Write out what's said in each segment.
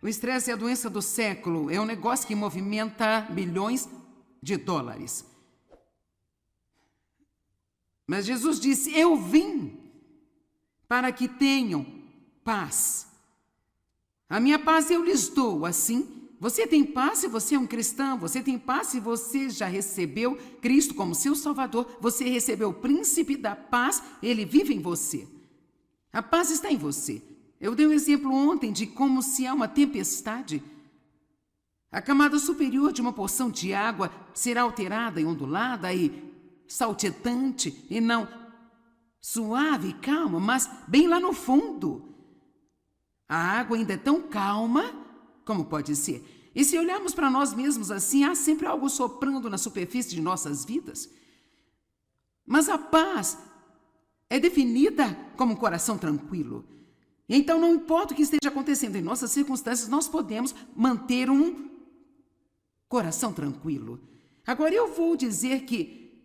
O estresse é a doença do século. É um negócio que movimenta bilhões de dólares. Mas Jesus disse: eu vim para que tenham paz. A minha paz eu lhes dou. Assim, você tem paz se você é um cristão. Você tem paz se você já recebeu Cristo como seu Salvador. Você recebeu o príncipe da paz. Ele vive em você. A paz está em você. Eu dei um exemplo ontem de como, se há uma tempestade, a camada superior de uma porção de água será alterada e ondulada e saltitante, e não suave e calma, mas bem lá no fundo. A água ainda é tão calma como pode ser. E se olharmos para nós mesmos assim, há sempre algo soprando na superfície de nossas vidas. Mas a paz é definida como um coração tranquilo. Então, não importa o que esteja acontecendo em nossas circunstâncias, nós podemos manter um coração tranquilo. Agora, eu vou dizer que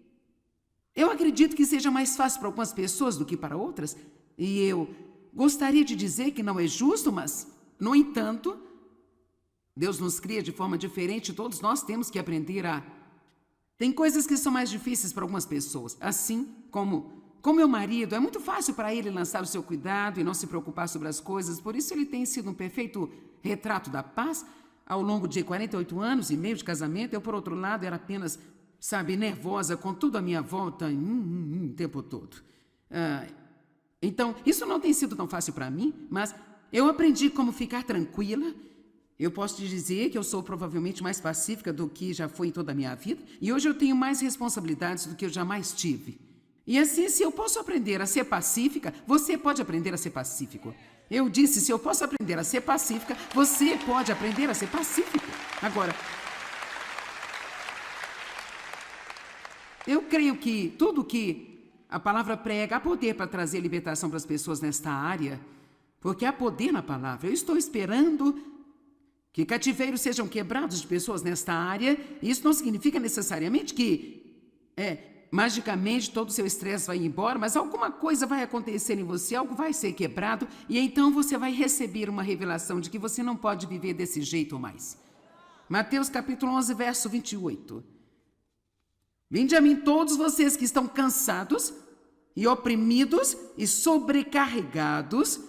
eu acredito que seja mais fácil para algumas pessoas do que para outras, e eu gostaria de dizer que não é justo, mas, no entanto, Deus nos cria de forma diferente, todos nós temos que aprender a... Tem coisas que são mais difíceis para algumas pessoas, assim como meu marido, é muito fácil para ele lançar o seu cuidado e não se preocupar sobre as coisas, por isso ele tem sido um perfeito retrato da paz. Ao longo de 48 anos e meio de casamento, eu, por outro lado, era apenas, nervosa com tudo à minha volta o tempo todo. Então, isso não tem sido tão fácil para mim, mas eu aprendi como ficar tranquila. Eu posso te dizer que eu sou provavelmente mais pacífica do que já fui em toda a minha vida, e hoje eu tenho mais responsabilidades do que eu jamais tive. E assim, se eu posso aprender a ser pacífica, você pode aprender a ser pacífico. Eu disse, se eu posso aprender a ser pacífica, você pode aprender a ser pacífico. Agora, eu creio que tudo que a palavra prega, há poder para trazer libertação para as pessoas nesta área, porque há poder na palavra. Eu estou esperando que cativeiros sejam quebrados de pessoas nesta área, e isso não significa necessariamente que magicamente todo o seu estresse vai embora, mas alguma coisa vai acontecer em você, algo vai ser quebrado, e então você vai receber uma revelação de que você não pode viver desse jeito mais. Mateus capítulo 11, verso 28. Vinde a mim todos vocês que estão cansados e oprimidos e sobrecarregados,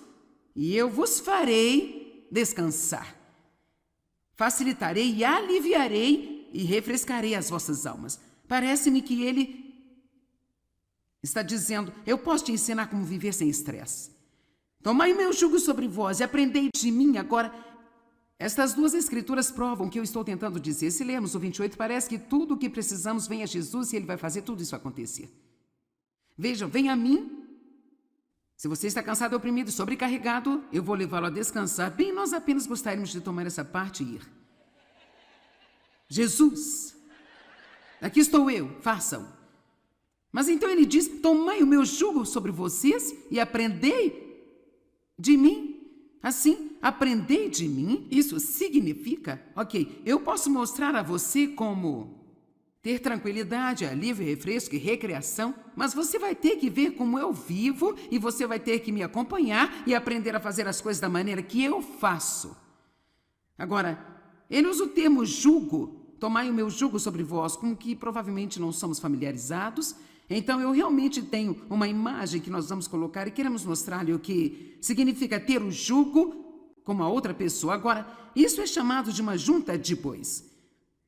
e eu vos farei descansar. Facilitarei e aliviarei e refrescarei as vossas almas. Parece-me que ele está dizendo, eu posso te ensinar como viver sem estresse. Tomai o meu jugo sobre vós e aprendei de mim. Agora, estas duas escrituras provam o que eu estou tentando dizer. Se lermos o 28, parece que tudo o que precisamos vem a Jesus e ele vai fazer tudo isso acontecer. Vejam, vem a mim. Se você está cansado, oprimido e sobrecarregado, eu vou levá-lo a descansar. Bem, nós apenas gostaríamos de tomar essa parte e ir. Jesus, aqui estou eu, façam. Mas então ele diz, tomai o meu jugo sobre vocês e aprendei de mim. Assim, aprendei de mim, isso significa, eu posso mostrar a você como ter tranquilidade, alívio, refresco e recreação, mas você vai ter que ver como eu vivo e você vai ter que me acompanhar e aprender a fazer as coisas da maneira que eu faço. Agora, ele usa o termo jugo, tomai o meu jugo sobre vós, com que provavelmente não somos familiarizados. Então, eu realmente tenho uma imagem que nós vamos colocar e queremos mostrar-lhe o que significa ter o jugo com uma outra pessoa. Agora, isso é chamado de uma junta de bois.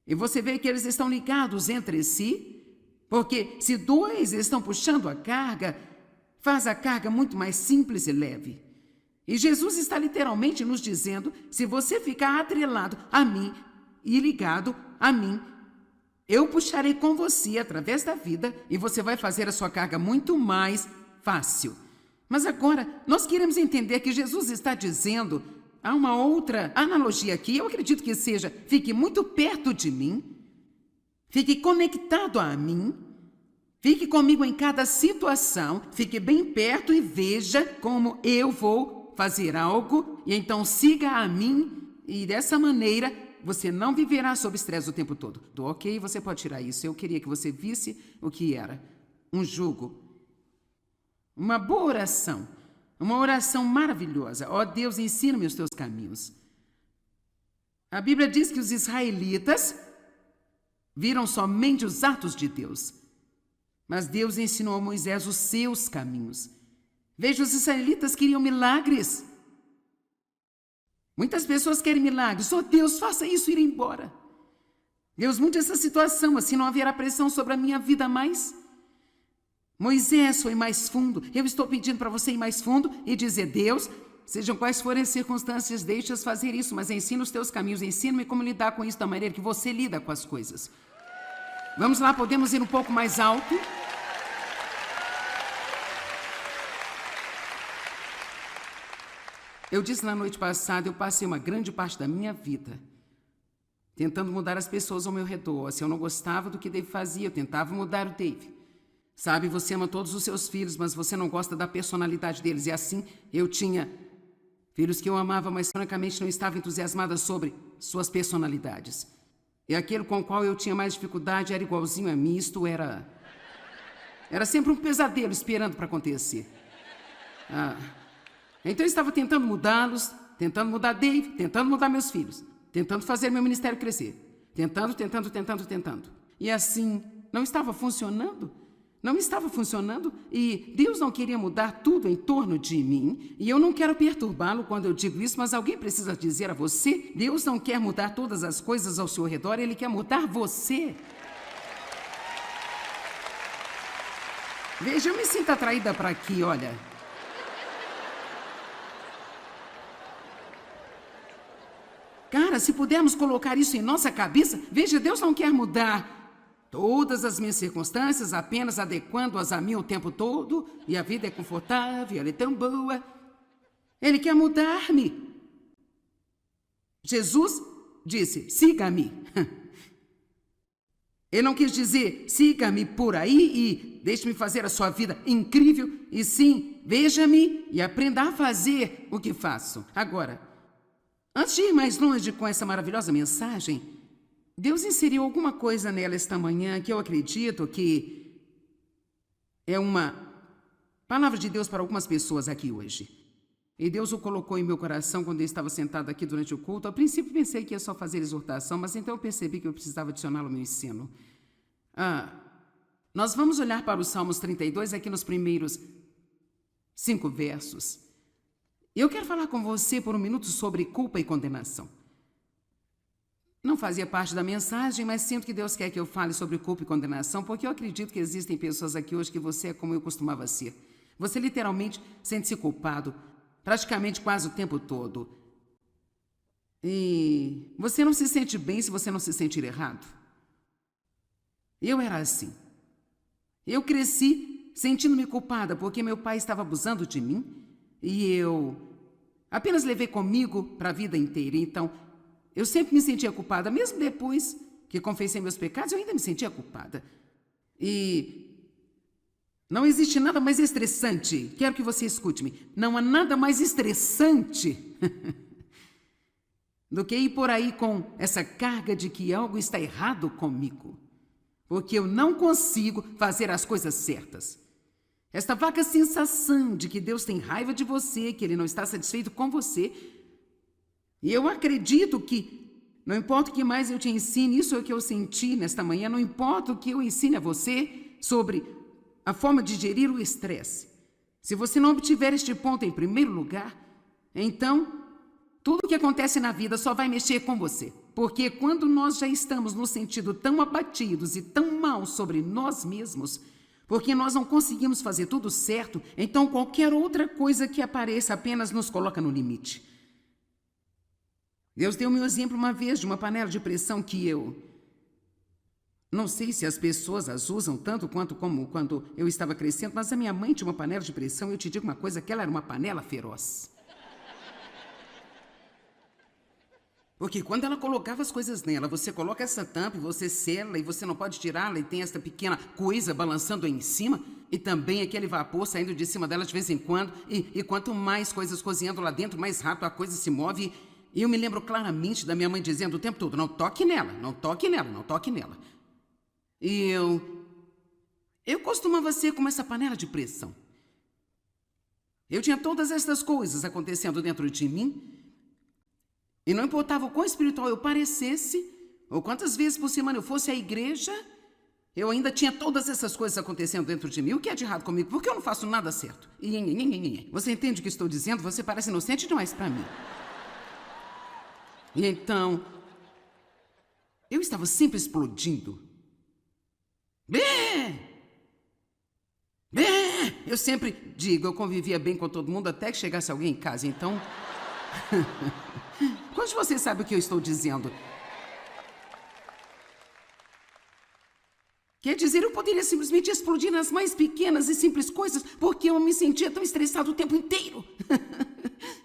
E você vê que eles estão ligados entre si, porque se dois estão puxando a carga, faz a carga muito mais simples e leve. E Jesus está literalmente nos dizendo, se você ficar atrelado a mim e ligado a mim, eu puxarei com você através da vida e você vai fazer a sua carga muito mais fácil. Mas agora, nós queremos entender que Jesus está dizendo, há uma outra analogia aqui, eu acredito que seja, fique muito perto de mim, fique conectado a mim, fique comigo em cada situação, fique bem perto e veja como eu vou fazer algo, e então siga a mim, e dessa maneira você não viverá sob estresse o tempo todo. Ok, você pode tirar isso. Eu queria que você visse o que era um jugo. Uma boa oração. Uma oração maravilhosa. Ó Deus, ensina-me os teus caminhos. A Bíblia diz que os israelitas viram somente os atos de Deus, mas Deus ensinou a Moisés os seus caminhos. Veja, os israelitas queriam milagres. Muitas pessoas querem milagres. Oh, Deus, faça isso e ir embora. Deus, mude essa situação, assim não haverá pressão sobre a minha vida mais. Moisés foi mais fundo. Eu estou pedindo para você ir mais fundo e dizer: Deus, sejam quais forem as circunstâncias, deixa-os fazer isso, mas ensina os teus caminhos, ensina-me como lidar com isso da maneira que você lida com as coisas. Vamos lá, podemos ir um pouco mais alto? Eu disse na noite passada, eu passei uma grande parte da minha vida tentando mudar as pessoas ao meu redor. Se eu não gostava do que Dave fazia, eu tentava mudar o Dave. Sabe, você ama todos os seus filhos, mas você não gosta da personalidade deles. E assim, eu tinha filhos que eu amava, mas francamente não estava entusiasmada sobre suas personalidades. E aquele com o qual eu tinha mais dificuldade era igualzinho a mim. Isto era sempre um pesadelo esperando para acontecer. Então eu estava tentando mudá-los, tentando mudar Dave, tentando mudar meus filhos, tentando fazer meu ministério crescer. Tentando. E assim, não estava funcionando. Não estava funcionando e Deus não queria mudar tudo em torno de mim. E eu não quero perturbá-lo quando eu digo isso, mas alguém precisa dizer a você: Deus não quer mudar todas as coisas ao seu redor, Ele quer mudar você. Veja, eu me sinto atraída para aqui, olha. Cara, se pudermos colocar isso em nossa cabeça, veja, Deus não quer mudar todas as minhas circunstâncias, apenas adequando-as a mim o tempo todo, e a vida é confortável, ela é tão boa. Ele quer mudar-me. Jesus disse: siga-me. Ele não quis dizer: siga-me por aí e deixe-me fazer a sua vida incrível, e sim, veja-me e aprenda a fazer o que faço. Agora, antes de ir mais longe com essa maravilhosa mensagem, Deus inseriu alguma coisa nela esta manhã que eu acredito que é uma palavra de Deus para algumas pessoas aqui hoje. E Deus o colocou em meu coração quando eu estava sentado aqui durante o culto. A princípio pensei que ia só fazer exortação, mas então eu percebi que eu precisava adicioná-lo ao meu ensino. Nós vamos olhar para os Salmos 32 aqui nos primeiros 5 versos. Eu quero falar com você por um minuto sobre culpa e condenação. Não fazia parte da mensagem, mas sinto que Deus quer que eu fale sobre culpa e condenação, porque eu acredito que existem pessoas aqui hoje que você é como eu costumava ser. Você literalmente sente-se culpado, praticamente quase o tempo todo. E você não se sente bem se você não se sentir errado. Eu era assim. Eu cresci sentindo-me culpada porque meu pai estava abusando de mim e eu apenas levei comigo para a vida inteira. Então, eu sempre me sentia culpada, mesmo depois que confessei meus pecados, eu ainda me sentia culpada. E não existe nada mais estressante, quero que você escute-me, não há nada mais estressante do que ir por aí com essa carga de que algo está errado comigo, porque eu não consigo fazer as coisas certas. Esta vaga sensação de que Deus tem raiva de você, que Ele não está satisfeito com você. E eu acredito que, não importa o que mais eu te ensine, isso é o que eu senti nesta manhã, não importa o que eu ensine a você sobre a forma de gerir o estresse. Se você não obtiver este ponto em primeiro lugar, então tudo o que acontece na vida só vai mexer com você. Porque quando nós já estamos no sentido tão abatidos e tão mal sobre nós mesmos, porque nós não conseguimos fazer tudo certo, então qualquer outra coisa que apareça apenas nos coloca no limite. Deus deu-me um exemplo uma vez de uma panela de pressão que eu não sei se as pessoas as usam tanto quanto como quando eu estava crescendo, mas a minha mãe tinha uma panela de pressão e eu te digo uma coisa, que ela era uma panela feroz. Porque quando ela colocava as coisas nela, você coloca essa tampa e você sela e você não pode tirá-la e tem esta pequena coisa balançando aí em cima e também aquele vapor saindo de cima dela de vez em quando e quanto mais coisas cozinhando lá dentro, mais rápido a coisa se move. E eu me lembro claramente da minha mãe dizendo o tempo todo: não toque nela, não toque nela, não toque nela. E eu costumava ser como essa panela de pressão. Eu tinha todas estas coisas acontecendo dentro de mim E não importava o quão espiritual eu parecesse, ou quantas vezes por semana eu fosse à igreja, eu ainda tinha todas essas coisas acontecendo dentro de mim. O que é de errado comigo? Porque eu não faço nada certo. Você entende o que estou dizendo? Você parece inocente demais para mim. E então, eu estava sempre explodindo. Eu sempre digo, eu convivia bem com todo mundo até que chegasse alguém em casa, então... Quantos de vocês sabem o que eu estou dizendo? Quer dizer, eu poderia simplesmente explodir nas mais pequenas e simples coisas porque eu me sentia tão estressado o tempo inteiro.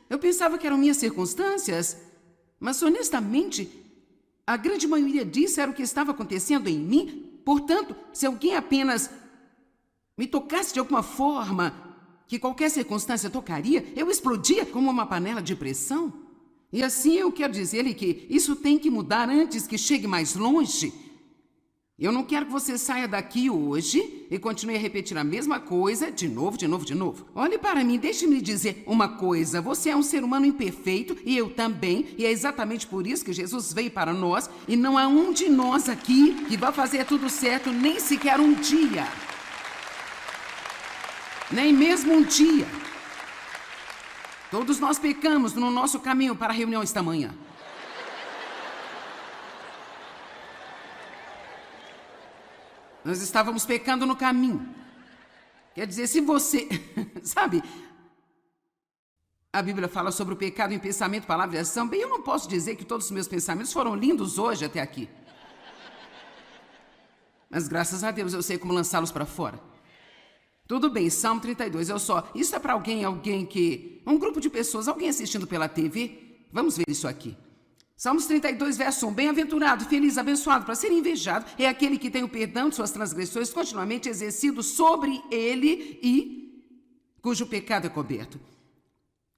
Eu pensava que eram minhas circunstâncias, mas honestamente, a grande maioria disso era o que estava acontecendo em mim. Portanto, se alguém apenas me tocasse de alguma forma que qualquer circunstância tocaria, eu explodia como uma panela de pressão. E assim eu quero dizer-lhe que isso tem que mudar antes que chegue mais longe. Eu não quero que você saia daqui hoje e continue a repetir a mesma coisa de novo. Olhe para mim, deixe-me lhe dizer uma coisa. Você é um ser humano imperfeito e eu também. E é exatamente por isso que Jesus veio para nós. E não há um de nós aqui que vai fazer tudo certo nem sequer um dia. Nem mesmo um dia. Todos nós pecamos no nosso caminho para a reunião esta manhã. Nós estávamos pecando no caminho. Quer dizer, se você... Sabe, a Bíblia fala sobre o pecado em pensamento, palavra e ação. Bem, eu não posso dizer que todos os meus pensamentos foram lindos hoje até aqui. Mas graças a Deus eu sei como lançá-los para fora. Tudo bem, Salmo 32, Isso é para alguém que... Um grupo de pessoas, alguém assistindo pela TV. Vamos ver isso aqui. Salmos 32, verso 1. Bem-aventurado, feliz, abençoado, para ser invejado, é aquele que tem o perdão de suas transgressões continuamente exercido sobre ele e cujo pecado é coberto.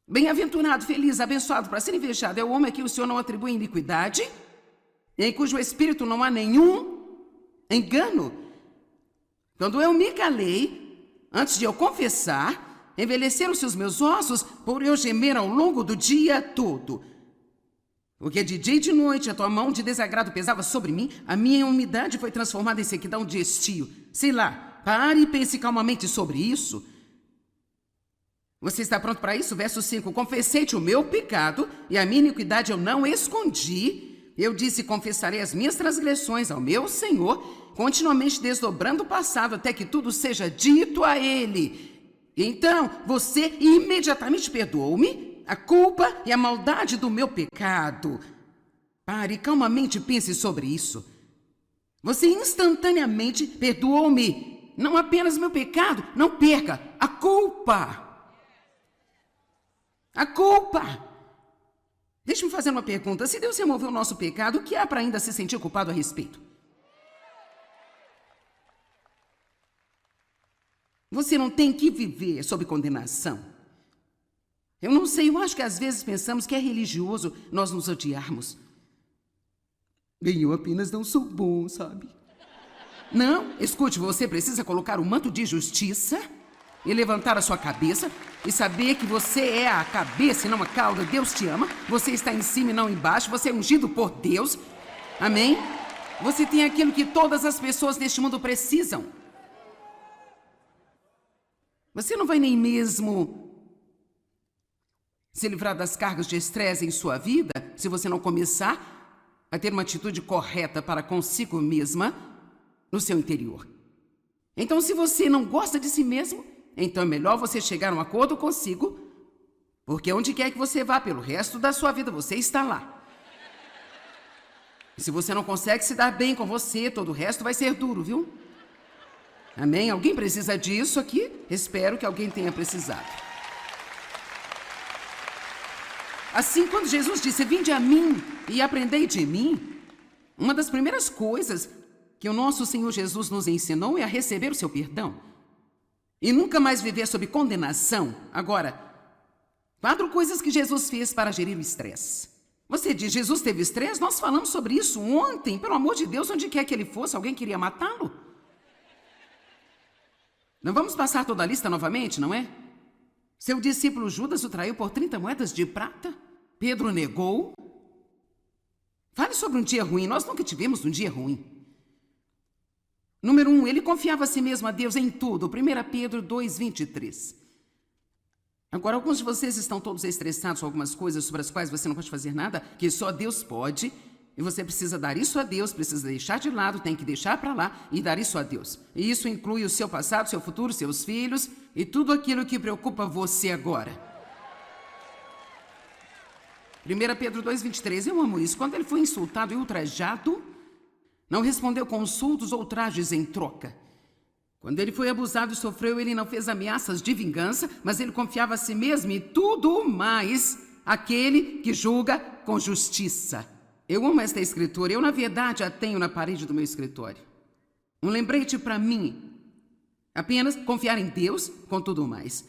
Bem-aventurado, feliz, abençoado, para ser invejado, é o homem a quem o Senhor não atribui iniquidade, em cujo espírito não há nenhum engano. Quando eu me calei, antes de eu confessar, envelheceram-se os meus ossos por eu gemer ao longo do dia todo. Porque de dia e de noite a tua mão de desagrado pesava sobre mim, a minha umidade foi transformada em sequidão de estio. Sei lá, pare e pense calmamente sobre isso. Você está pronto para isso? Verso 5. Confessei-te o meu pecado e a minha iniquidade eu não escondi. Eu disse, confessarei as minhas transgressões ao meu Senhor, continuamente desdobrando o passado até que tudo seja dito a ele. Então, você imediatamente perdoou-me a culpa e a maldade do meu pecado. Pare, calmamente pense sobre isso. Você instantaneamente perdoou-me. Não apenas meu pecado, não perca a culpa. A culpa. Deixe-me fazer uma pergunta. Se Deus removeu o nosso pecado, o que há para ainda se sentir culpado a respeito? Você não tem que viver sob condenação. Eu não sei, eu acho que às vezes pensamos que é religioso nós nos odiarmos. Bem, eu apenas não sou bom, sabe? Não, escute, você precisa colocar o manto de justiça e levantar a sua cabeça e saber que você é a cabeça e não a cauda. Deus te ama, você está em cima e não embaixo, você é ungido por Deus. Amém? Você tem aquilo que todas as pessoas neste mundo precisam. Você não vai nem mesmo se livrar das cargas de estresse em sua vida se você não começar a ter uma atitude correta para consigo mesma no seu interior. Então, se você não gosta de si mesmo, então é melhor você chegar a um acordo consigo, porque onde quer que você vá pelo resto da sua vida, você está lá. E se você não consegue se dar bem com você, todo o resto vai ser duro, viu? Amém? Alguém precisa disso aqui? Espero que alguém tenha precisado. Assim, quando Jesus disse, vinde a mim e aprendei de mim, uma das primeiras coisas que o nosso Senhor Jesus nos ensinou é a receber o seu perdão e nunca mais viver sob condenação. Agora, 4 coisas que Jesus fez para gerir o estresse. Você diz, Jesus teve estresse? Nós falamos sobre isso ontem. Pelo amor de Deus, onde quer que ele fosse, alguém queria matá-lo? Não vamos passar toda a lista novamente, não é? Seu discípulo Judas o traiu por 30 moedas de prata. Pedro negou. Fale sobre um dia ruim. Nós nunca tivemos um dia ruim. Número 1, ele confiava a si mesmo a Deus em tudo. 1 Pedro 2:23. Agora, alguns de vocês estão todos estressados com algumas coisas sobre as quais você não pode fazer nada, que só Deus pode, e você precisa dar isso a Deus, precisa deixar de lado, tem que deixar para lá e dar isso a Deus. E isso inclui o seu passado, seu futuro, seus filhos e tudo aquilo que preocupa você agora. 1 Pedro 2:23, eu amo isso. Quando ele foi insultado e ultrajado, não respondeu com insultos ou trajes em troca. Quando ele foi abusado e sofreu, ele não fez ameaças de vingança, mas ele confiava a si mesmo e tudo mais aquele que julga com justiça. Eu amo esta escritura. Eu, na verdade, a tenho na parede do meu escritório. Um lembrete para mim. Apenas confiar em Deus com tudo mais.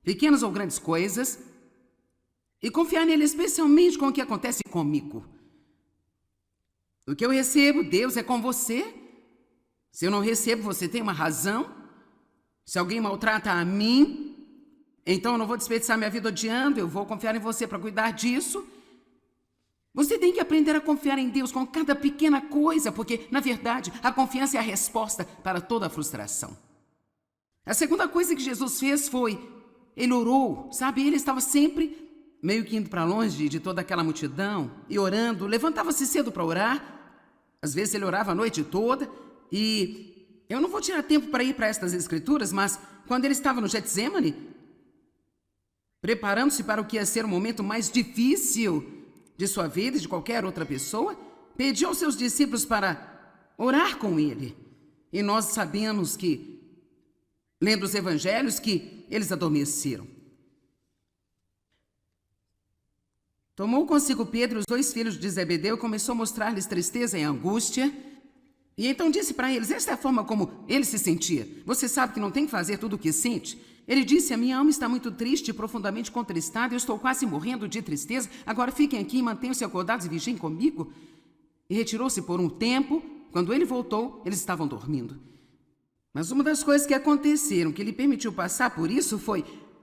Pequenas ou grandes coisas. E confiar nele especialmente com o que acontece comigo. O que eu recebo, Deus é com você. Se eu não recebo, você tem uma razão. Se alguém maltrata a mim, então eu não vou desperdiçar minha vida odiando, eu vou confiar em você para cuidar disso. Você tem que aprender a confiar em Deus com cada pequena coisa, porque, na verdade, a confiança é a resposta para toda a frustração. A segunda coisa que Jesus fez foi, ele orou, sabe? Ele estava sempre meio que indo para longe de toda aquela multidão e orando, levantava-se cedo para orar. Às vezes ele orava a noite toda. E eu não vou tirar tempo para ir para estas escrituras, mas quando ele estava no Getsêmani, preparando-se para o que ia ser o momento mais difícil de sua vida e de qualquer outra pessoa, pediu aos seus discípulos para orar com ele. E nós sabemos que, lendo os evangelhos, que eles adormeceram. Tomou consigo Pedro e os 2 filhos de Zebedeu e começou a mostrar-lhes tristeza e angústia. E então disse para eles, esta é a forma como ele se sentia. Você sabe que não tem que fazer tudo o que sente. Ele disse, a minha alma está muito triste e profundamente contristada, eu estou quase morrendo de tristeza. Agora fiquem aqui e mantenham-se acordados e vigiem comigo. E retirou-se por um tempo. Quando ele voltou, eles estavam dormindo. Mas uma das coisas que aconteceram, que lhe permitiu passar por isso, foi...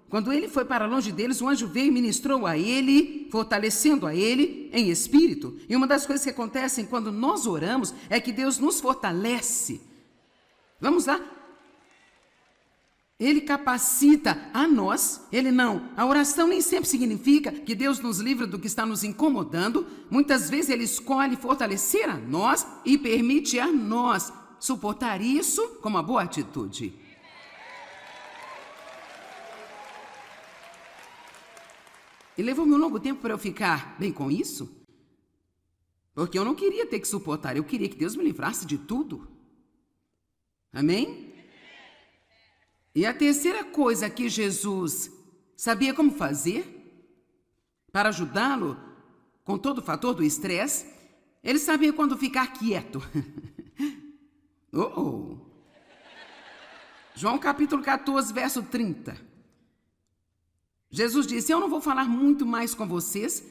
Quando ele foi para longe deles, o anjo veio e ministrou a ele, fortalecendo a ele em espírito. E uma das coisas que acontecem quando nós oramos é que Deus nos fortalece. Vamos lá? Ele capacita a nós, ele não. A oração nem sempre significa que Deus nos livra do que está nos incomodando. Muitas vezes ele escolhe fortalecer a nós e permite a nós suportar isso com uma boa atitude. E levou-me um longo tempo para eu ficar bem com isso. Porque eu não queria ter que suportar, eu queria que Deus me livrasse de tudo. Amém? E a terceira coisa que Jesus sabia como fazer para ajudá-lo com todo o fator do estresse, ele sabia quando ficar quieto. João capítulo 14, verso 30. Jesus disse, eu não vou falar muito mais com vocês,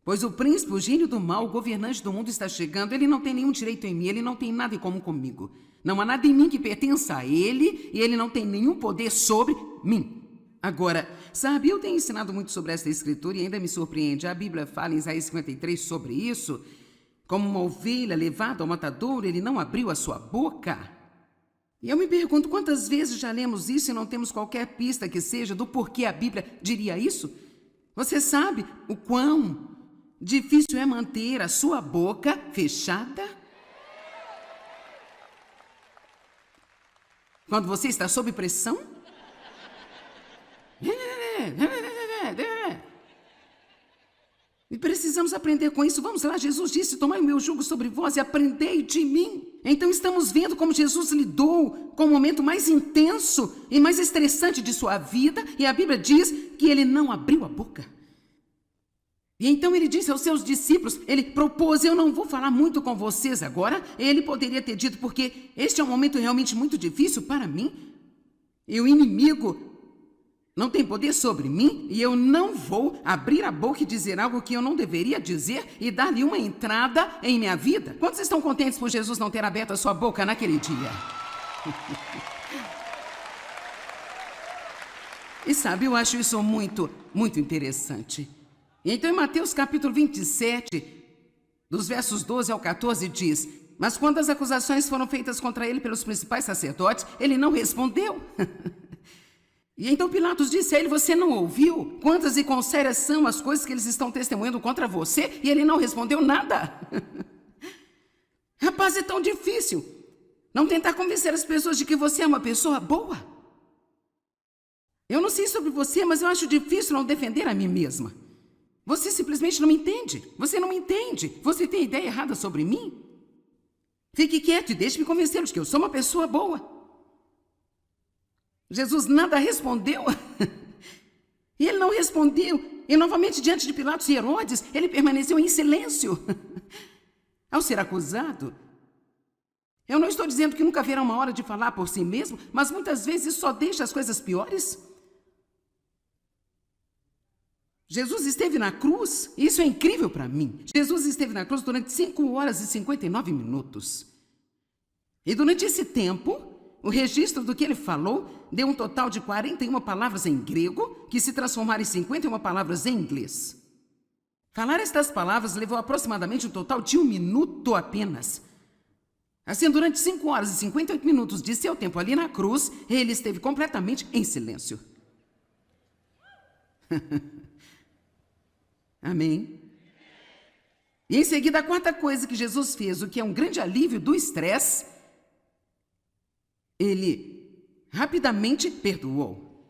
pois o príncipe, o gênio do mal, o governante do mundo está chegando. Ele não tem nenhum direito em mim, ele não tem nada em comum comigo. Não há nada em mim que pertença a ele e ele não tem nenhum poder sobre mim. Agora, sabe, eu tenho ensinado muito sobre esta escritura e ainda me surpreende. A Bíblia fala em Isaías 53 sobre isso. Como uma ovelha levada ao matadouro, ele não abriu a sua boca. E eu me pergunto quantas vezes já lemos isso e não temos qualquer pista que seja do porquê a Bíblia diria isso? Você sabe o quão difícil é manter a sua boca fechada? Quando você está sob pressão? E precisamos aprender com isso. Vamos lá, Jesus disse, tomai o meu jugo sobre vós e aprendei de mim. Então estamos vendo como Jesus lidou com o momento mais intenso e mais estressante de sua vida. E a Bíblia diz que ele não abriu a boca. E então ele disse aos seus discípulos, ele propôs, eu não vou falar muito com vocês agora. Ele poderia ter dito, porque este é um momento realmente muito difícil para mim. E o inimigo não tem poder sobre mim e eu não vou abrir a boca e dizer algo que eu não deveria dizer e dar-lhe uma entrada em minha vida. Quantos estão contentes por Jesus não ter aberto a sua boca naquele dia? E sabe, eu acho isso muito, muito interessante. Então, em Mateus capítulo 27, dos versos 12 ao 14, diz: mas quando as acusações foram feitas contra ele pelos principais sacerdotes, ele não respondeu. E então Pilatos disse a ele: você não ouviu? Quantas e quão sérias são as coisas que eles estão testemunhando contra você? E ele não respondeu nada. Rapaz, é tão difícil não tentar convencer as pessoas de que você é uma pessoa boa. Eu não sei sobre você, mas eu acho difícil não defender a mim mesma. Você simplesmente não me entende. Você não me entende. Você tem ideia errada sobre mim? Fique quieto e deixe-me convencê-lo de que eu sou uma pessoa boa. Jesus nada respondeu. E ele não respondeu. E novamente, diante de Pilatos e Herodes, ele permaneceu em silêncio. Ao ser acusado, eu não estou dizendo que nunca haverá uma hora de falar por si mesmo, mas muitas vezes só deixa as coisas piores. Jesus esteve na cruz, e isso é incrível para mim. Jesus esteve na cruz durante 5 horas e 59 minutos. E durante esse tempo, o registro do que ele falou deu um total de 41 palavras em grego, que se transformaram em 51 palavras em inglês. Falar estas palavras levou aproximadamente um total de 1 minuto apenas. Assim, durante 5 horas e 58 minutos de seu tempo ali na cruz, ele esteve completamente em silêncio. Amém? E em seguida, a quarta coisa que Jesus fez, o que é um grande alívio do estresse, ele rapidamente perdoou.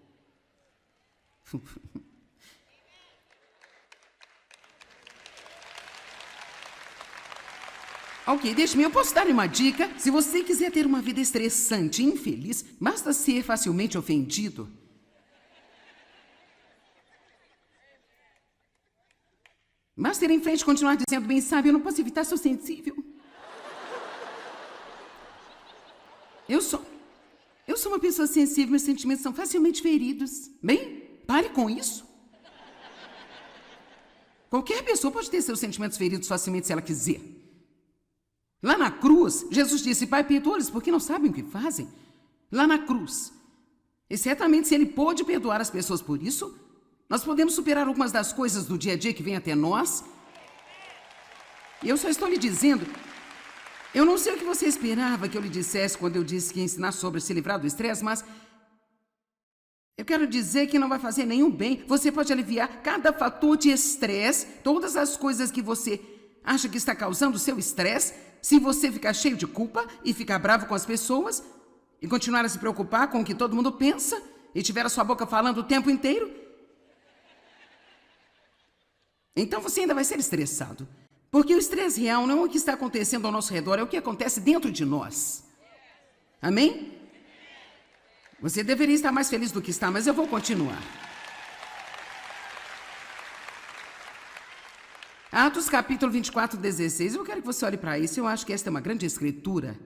Ok, deixe-me, eu posso dar uma dica. Se você quiser ter uma vida estressante e infeliz, basta ser facilmente ofendido. Basta ir em frente e continuar dizendo: bem sabe, eu não posso evitar, sou sensível. Eu sou uma pessoa sensível, meus sentimentos são facilmente feridos. Bem, pare com isso. Qualquer pessoa pode ter seus sentimentos feridos facilmente se ela quiser. Lá na cruz, Jesus disse: Pai, perdoa-lhes porque não sabem o que fazem. Lá na cruz. E certamente, se ele pôde perdoar as pessoas por isso, nós podemos superar algumas das coisas do dia a dia que vêm até nós. E eu só estou lhe dizendo, eu não sei o que você esperava que eu lhe dissesse quando eu disse que ia ensinar sobre se livrar do estresse, mas eu quero dizer que não vai fazer nenhum bem. Você pode aliviar cada fator de estresse, todas as coisas que você acha que está causando o seu estresse, se você ficar cheio de culpa e ficar bravo com as pessoas e continuar a se preocupar com o que todo mundo pensa e tiver a sua boca falando o tempo inteiro. Então você ainda vai ser estressado. Porque o estresse real não é o que está acontecendo ao nosso redor, é o que acontece dentro de nós. Amém? Você deveria estar mais feliz do que está, mas eu vou continuar. Atos capítulo 24, 16. Eu quero que você olhe para isso. Eu acho que esta é uma grande escritura.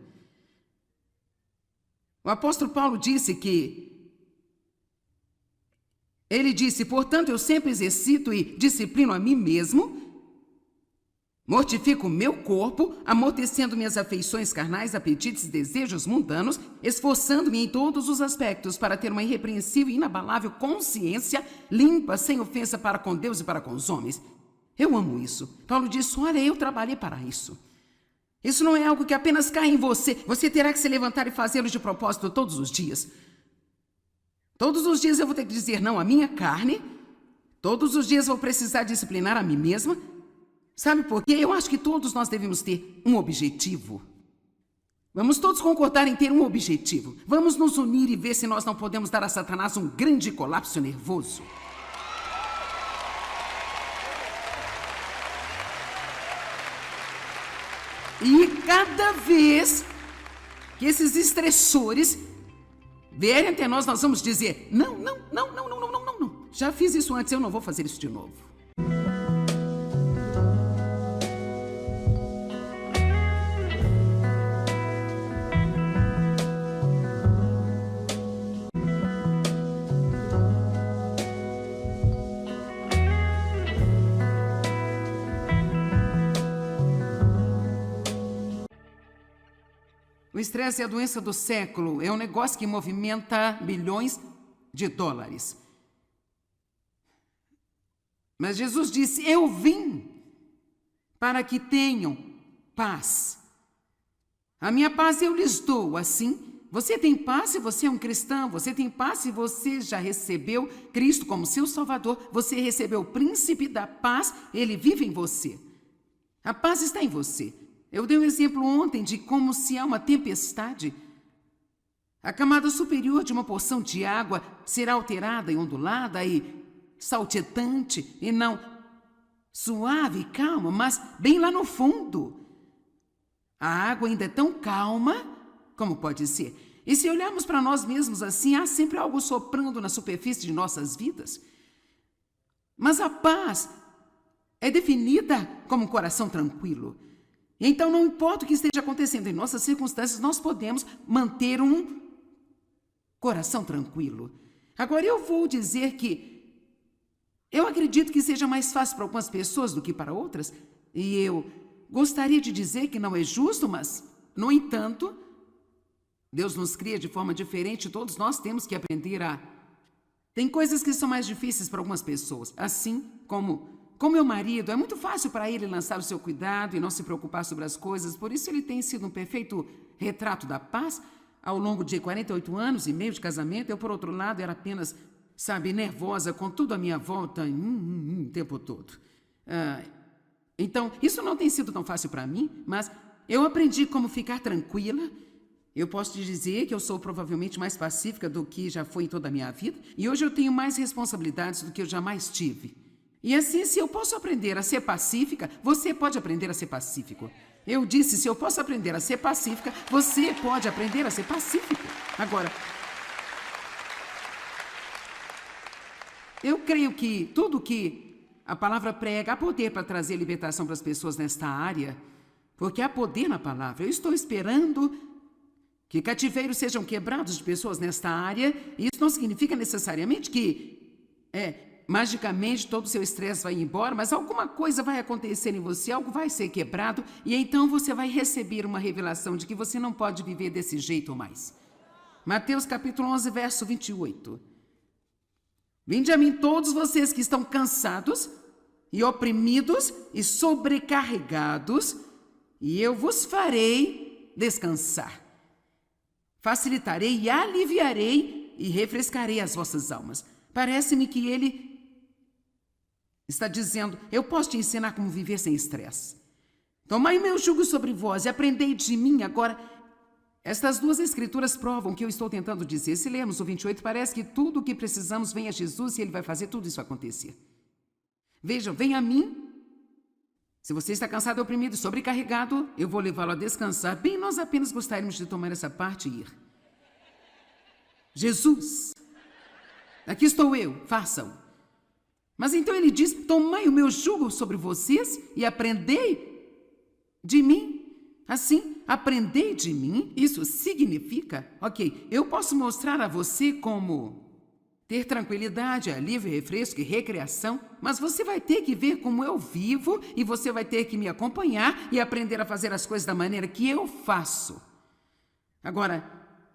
O apóstolo Paulo disse que ele disse: portanto, eu sempre exercito e disciplino a mim mesmo, mortifico o meu corpo, amortecendo minhas afeições carnais, apetites e desejos mundanos, esforçando-me em todos os aspectos para ter uma irrepreensível e inabalável consciência limpa, sem ofensa para com Deus e para com os homens. Eu amo isso. Paulo disse: olha, eu trabalhei para isso. Isso não é algo que apenas cai em você. Você terá que se levantar e fazê-lo de propósito todos os dias. Todos os dias eu vou ter que dizer não à minha carne. Todos os dias eu vou precisar disciplinar a mim mesma. Sabe por quê? Eu acho que todos nós devemos ter um objetivo. Vamos todos concordar em ter um objetivo. Vamos nos unir e ver se nós não podemos dar a Satanás um grande colapso nervoso. E cada vez que esses estressores vierem até nós, nós vamos dizer: não. Já fiz isso antes, eu não vou fazer isso de novo. O estresse é a doença do século, é um negócio que movimenta bilhões de dólares. Mas Jesus disse: eu vim para que tenham paz. A minha paz eu lhes dou, assim. Você tem paz se você é um cristão, você tem paz se você já recebeu Cristo como seu Salvador, você recebeu o príncipe da paz, ele vive em você. A paz está em você. Eu dei um exemplo ontem de como se há uma tempestade, a camada superior de uma porção de água será alterada e ondulada e saltitante, e não suave e calma, mas bem lá no fundo. A água ainda é tão calma como pode ser. E se olharmos para nós mesmos assim, há sempre algo soprando na superfície de nossas vidas. Mas a paz é definida como um coração tranquilo. Então, não importa o que esteja acontecendo em nossas circunstâncias, nós podemos manter um coração tranquilo. Agora, eu vou dizer que eu acredito que seja mais fácil para algumas pessoas do que para outras, e eu gostaria de dizer que não é justo, mas, no entanto, Deus nos cria de forma diferente, todos nós temos que aprender a... Tem coisas que são mais difíceis para algumas pessoas, assim como meu marido, é muito fácil para ele lançar o seu cuidado e não se preocupar sobre as coisas, por isso ele tem sido um perfeito retrato da paz ao longo de 48 anos e meio de casamento. Eu, por outro lado, era apenas, nervosa com tudo à minha volta o tempo todo. Então, isso não tem sido tão fácil para mim, mas eu aprendi como ficar tranquila. Eu posso te dizer que eu sou provavelmente mais pacífica do que já foi em toda a minha vida, e hoje eu tenho mais responsabilidades do que eu jamais tive. E assim, se eu posso aprender a ser pacífica, você pode aprender a ser pacífico. Eu disse, se eu posso aprender a ser pacífica, você pode aprender a ser pacífico. Agora, eu creio que tudo que a palavra prega, há poder para trazer libertação para as pessoas nesta área, porque há poder na palavra. Eu estou esperando que cativeiros sejam quebrados de pessoas nesta área, e isso não significa necessariamente que magicamente todo o seu estresse vai embora, mas alguma coisa vai acontecer em você, algo vai ser quebrado, e então você vai receber uma revelação de que você não pode viver desse jeito mais. Mateus capítulo 11, verso 28. Vinde a mim todos vocês que estão cansados e oprimidos e sobrecarregados, e eu vos farei descansar. Facilitarei e aliviarei e refrescarei as vossas almas. Parece-me que ele está dizendo, eu posso te ensinar como viver sem estresse. Tomai meu jugo sobre vós e aprendei de mim. Agora, estas duas escrituras provam o que eu estou tentando dizer. Se lermos o 28, parece que tudo o que precisamos vem a Jesus e ele vai fazer tudo isso acontecer. Vejam, vem a mim. Se você está cansado, oprimido e sobrecarregado, eu vou levá-lo a descansar. Bem, nós apenas gostaríamos de tomar essa parte e ir. Jesus, aqui estou eu, façam. Mas então ele diz, tomai o meu jugo sobre vocês e aprendei de mim. Assim, aprendei de mim, isso significa, eu posso mostrar a você como ter tranquilidade, alívio, refresco e recreação, mas você vai ter que ver como eu vivo e você vai ter que me acompanhar e aprender a fazer as coisas da maneira que eu faço. Agora,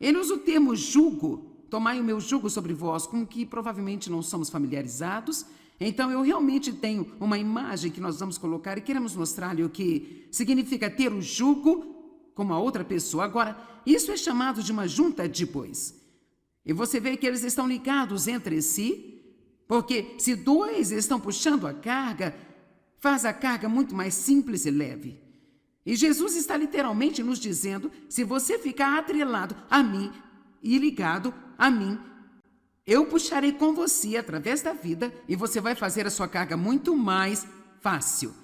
ele usa o termo jugo, tomai o meu jugo sobre vós, com que provavelmente não somos familiarizados. Então, eu realmente tenho uma imagem que nós vamos colocar e queremos mostrar-lhe o que significa ter o jugo com uma outra pessoa. Agora, isso é chamado de uma junta de bois. E você vê que eles estão ligados entre si, porque se dois estão puxando a carga, faz a carga muito mais simples e leve. E Jesus está literalmente nos dizendo, se você ficar atrelado a mim e ligado a mim, eu puxarei com você através da vida e você vai fazer a sua carga muito mais fácil.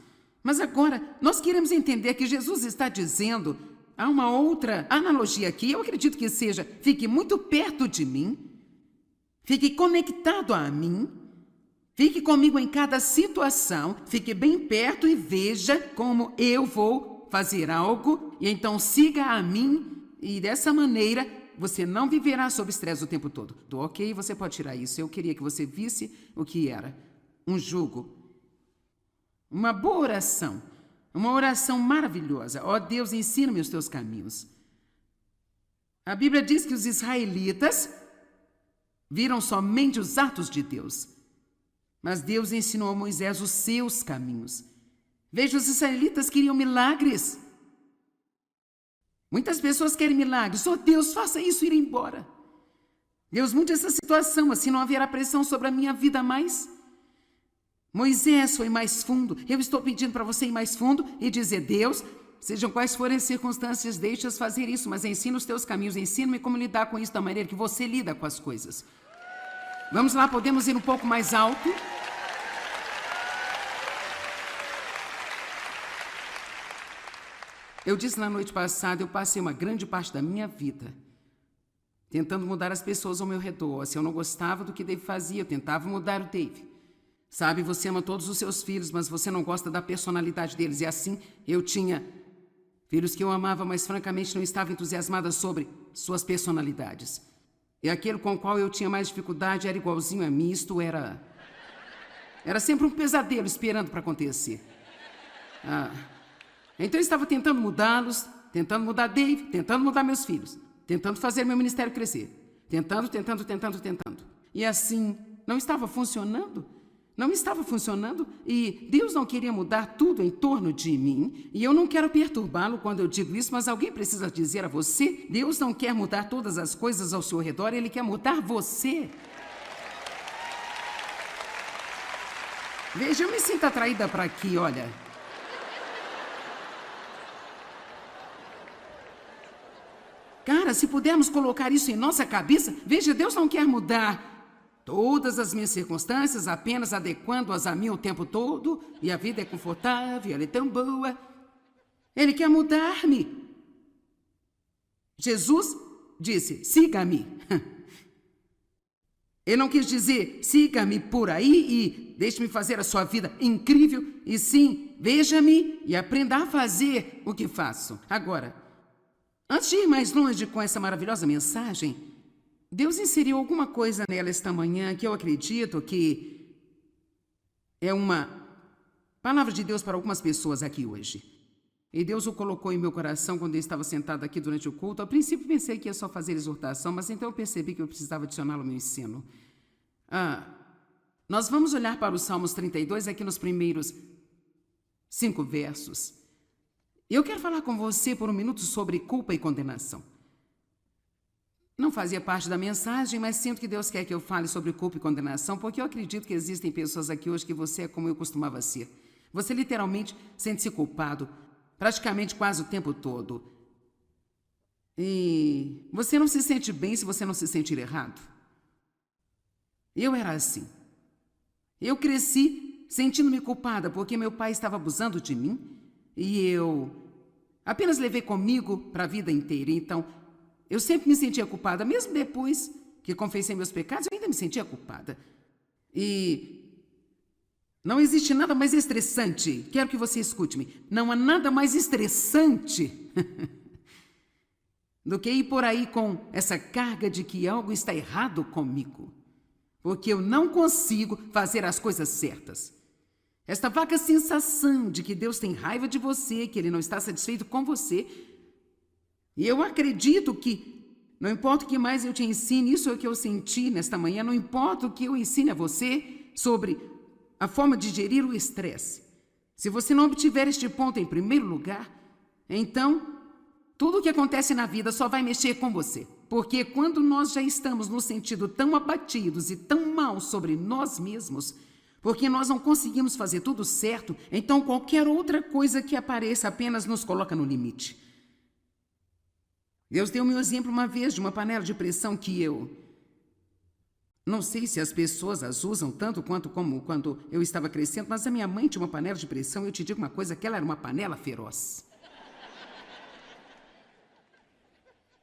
Mas agora, nós queremos entender que Jesus está dizendo, há uma outra analogia aqui, eu acredito que seja, fique muito perto de mim, fique conectado a mim, fique comigo em cada situação, fique bem perto e veja como eu vou fazer algo, e então siga a mim, e dessa maneira você não viverá sob estresse o tempo todo. Ok, você pode tirar isso. Eu queria que você visse o que era um jugo. Uma boa oração. Uma oração maravilhosa. Ó Deus, ensina-me os teus caminhos. A Bíblia diz que os israelitas viram somente os atos de Deus. Mas Deus ensinou a Moisés os seus caminhos. Veja, os israelitas queriam milagres. Muitas pessoas querem milagres. Só Deus, faça isso e ir embora. Deus, mude essa situação, assim não haverá pressão sobre a minha vida mais. Moisés foi mais fundo. Eu estou pedindo para você ir mais fundo e dizer: Deus, sejam quais forem as circunstâncias, deixa-os fazer isso, mas ensina os teus caminhos, ensina-me como lidar com isso da maneira que você lida com as coisas. Vamos lá, podemos ir um pouco mais alto? Eu disse na noite passada, eu passei uma grande parte da minha vida tentando mudar as pessoas ao meu redor. Se eu não gostava do que Dave fazia, eu tentava mudar o Dave. Sabe, você ama todos os seus filhos, mas você não gosta da personalidade deles. E assim, eu tinha filhos que eu amava, mas francamente não estava entusiasmada sobre suas personalidades. E aquele com o qual eu tinha mais dificuldade era igualzinho a mim. Isto era sempre um pesadelo esperando para acontecer. Então eu estava tentando mudá-los, tentando mudar Dave, tentando mudar meus filhos, tentando fazer meu ministério crescer. Tentando. E assim, não estava funcionando. Não estava funcionando e Deus não queria mudar tudo em torno de mim. E eu não quero perturbá-lo quando eu digo isso, mas alguém precisa dizer a você: Deus não quer mudar todas as coisas ao seu redor, Ele quer mudar você. Veja, eu me sinto atraída para aqui, olha. Cara, se pudermos colocar isso em nossa cabeça, veja, Deus não quer mudar todas as minhas circunstâncias, apenas adequando-as a mim o tempo todo, e a vida é confortável, ela é tão boa. Ele quer mudar-me. Jesus disse: siga-me. Ele não quis dizer: siga-me por aí e deixe-me fazer a sua vida incrível, e sim, veja-me e aprenda a fazer o que faço. Agora, antes de ir mais longe com essa maravilhosa mensagem, Deus inseriu alguma coisa nela esta manhã que eu acredito que é uma palavra de Deus para algumas pessoas aqui hoje. E Deus o colocou em meu coração quando eu estava sentado aqui durante o culto. A princípio pensei que ia só fazer exortação, mas então eu percebi que eu precisava adicioná-lo ao meu ensino. Nós vamos olhar para o Salmos 32 aqui nos primeiros 5 versos. Eu quero falar com você por um minuto sobre culpa e condenação. Não fazia parte da mensagem, mas sinto que Deus quer que eu fale sobre culpa e condenação, porque eu acredito que existem pessoas aqui hoje que você é como eu costumava ser. Você literalmente sente-se culpado, praticamente quase o tempo todo. E você não se sente bem se você não se sentir errado. Eu era assim. Eu cresci sentindo-me culpada porque meu pai estava abusando de mim e eu apenas levei comigo para a vida inteira. Então, eu sempre me sentia culpada, mesmo depois que confessei meus pecados, eu ainda me sentia culpada. E não existe nada mais estressante, quero que você escute-me, não há nada mais estressante do que ir por aí com essa carga de que algo está errado comigo, porque eu não consigo fazer as coisas certas. Esta vaga sensação de que Deus tem raiva de você, que Ele não está satisfeito com você. E eu acredito que, não importa o que mais eu te ensine, isso é o que eu senti nesta manhã, não importa o que eu ensine a você sobre a forma de gerir o estresse. Se você não obtiver este ponto em primeiro lugar, então tudo o que acontece na vida só vai mexer com você. Porque quando nós já estamos no sentido tão abatidos e tão mal sobre nós mesmos, porque nós não conseguimos fazer tudo certo, então qualquer outra coisa que apareça apenas nos coloca no limite. Deus deu-me um exemplo uma vez de uma panela de pressão que eu não sei se as pessoas as usam tanto quanto como quando eu estava crescendo, mas a minha mãe tinha uma panela de pressão e eu te digo uma coisa, que ela era uma panela feroz.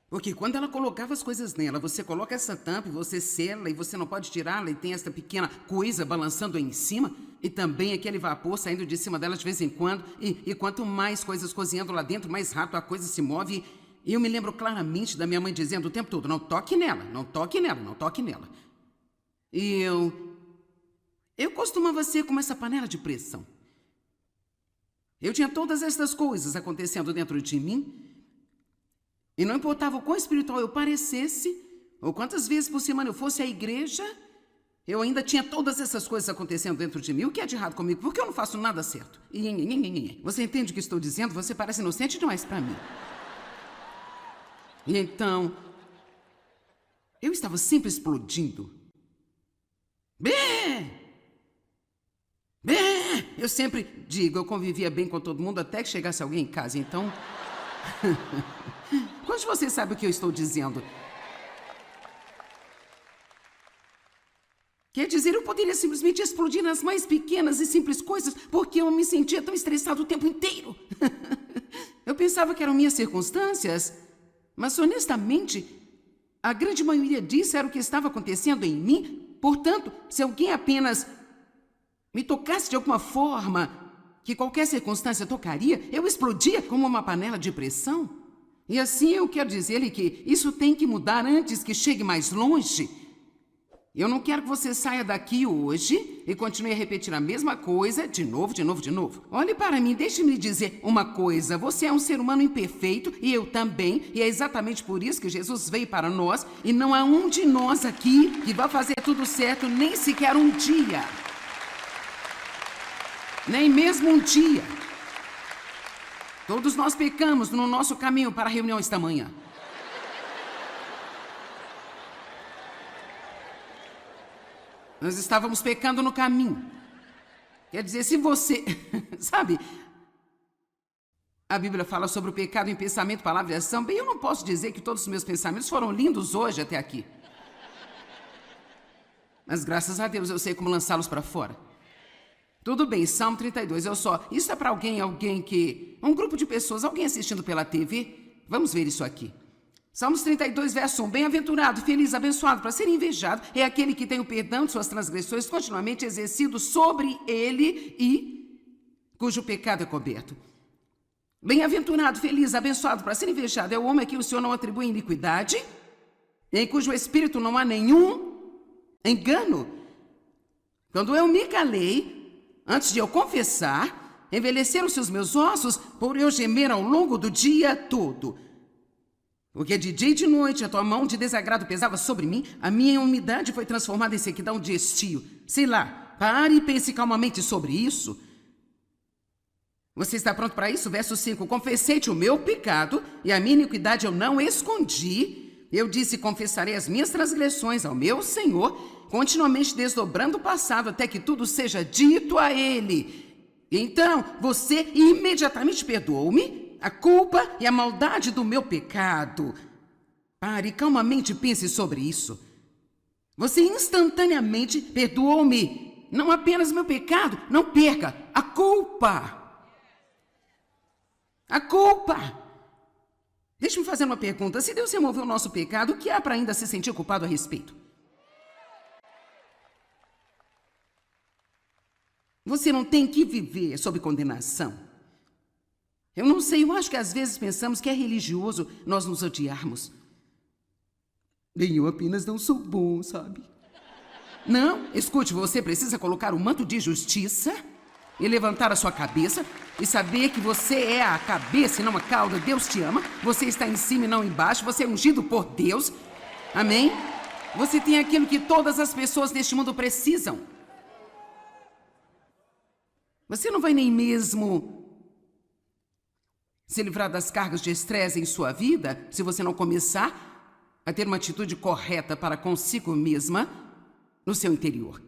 Porque quando ela colocava as coisas nela, você coloca essa tampa e você sela e você não pode tirá-la e tem essa pequena coisa balançando aí em cima e também aquele vapor saindo de cima dela de vez em quando e quanto mais coisas cozinhando lá dentro, mais rápido a coisa se move. E eu me lembro claramente da minha mãe dizendo o tempo todo: não toque nela, não toque nela, não toque nela. E eu costumava ser como essa panela de pressão. Eu tinha todas essas coisas acontecendo dentro de mim, e não importava o quão espiritual eu parecesse, ou quantas vezes por semana eu fosse à igreja, Eu ainda tinha todas essas coisas acontecendo dentro de mim. O que é de errado comigo? Por que eu não faço nada certo? Você entende o que estou dizendo? Você parece inocente demais para mim. E então, eu estava sempre explodindo. Eu sempre digo, eu convivia bem com todo mundo até que chegasse alguém em casa. Então, quantos de vocês sabem o que eu estou dizendo? Quer dizer, eu poderia simplesmente explodir nas mais pequenas e simples coisas porque eu me sentia tão estressado o tempo inteiro. Eu pensava que eram minhas circunstâncias, mas honestamente, a grande maioria disso era o que estava acontecendo em mim. Portanto, se alguém apenas me tocasse de alguma forma que qualquer circunstância tocaria, eu explodia como uma panela de pressão. E assim eu quero dizer-lhe que isso tem que mudar antes que chegue mais longe. Eu não quero que você saia daqui hoje e continue a repetir a mesma coisa de novo. Olhe para mim, deixe-me lhe dizer uma coisa. Você é um ser humano imperfeito e eu também. E é exatamente por isso que Jesus veio para nós. E não há um de nós aqui que vai fazer tudo certo nem sequer um dia. Nem mesmo um dia. Todos nós pecamos no nosso caminho para a reunião esta manhã. Nós estávamos pecando no caminho. Quer dizer, se você... Sabe, a Bíblia fala sobre o pecado em pensamento, palavra e ação. Bem, eu não posso dizer que todos os meus pensamentos foram lindos hoje até aqui. Mas graças a Deus eu sei como lançá-los para fora. Tudo bem, Salmo 32, Isso é para alguém que... Um grupo de pessoas, alguém assistindo pela TV. Vamos ver isso aqui. Salmos 32, verso 1. Bem-aventurado, feliz, abençoado, para ser invejado, é aquele que tem o perdão de suas transgressões continuamente exercido sobre ele e cujo pecado é coberto. Bem-aventurado, feliz, abençoado, para ser invejado, é o homem a quem o Senhor não atribui iniquidade, em cujo espírito não há nenhum engano. Quando eu me calei, antes de eu confessar, envelheceram-se os meus ossos por eu gemer ao longo do dia todo. Porque de dia e de noite a tua mão de desagrado pesava sobre mim, a minha umidade foi transformada em sequidão de estio. Sei lá, pare e pense calmamente sobre isso. Você está pronto para isso? Verso 5. Confessei-te o meu pecado e a minha iniquidade eu não escondi. Eu disse, confessarei as minhas transgressões ao meu Senhor, continuamente desdobrando o passado até que tudo seja dito a ele. Então, você imediatamente perdoou-me a culpa e a maldade do meu pecado. Pare, calmamente pense sobre isso. Você instantaneamente perdoou-me. Não apenas meu pecado, não perca a culpa. A culpa. Deixe-me fazer uma pergunta. Se Deus removeu o nosso pecado, o que há para ainda se sentir culpado a respeito? Você não tem que viver sob condenação. Eu não sei, eu acho que às vezes pensamos que é religioso nós nos odiarmos. Bem, eu apenas não sou bom, sabe? Não, escute, você precisa colocar o manto de justiça e levantar a sua cabeça e saber que você é a cabeça e não a cauda. Deus te ama, você está em cima e não embaixo, você é ungido por Deus. Amém? Você tem aquilo que todas as pessoas neste mundo precisam. Você não vai nem mesmo se livrar das cargas de estresse em sua vida se você não começar a ter uma atitude correta para consigo mesma no seu interior.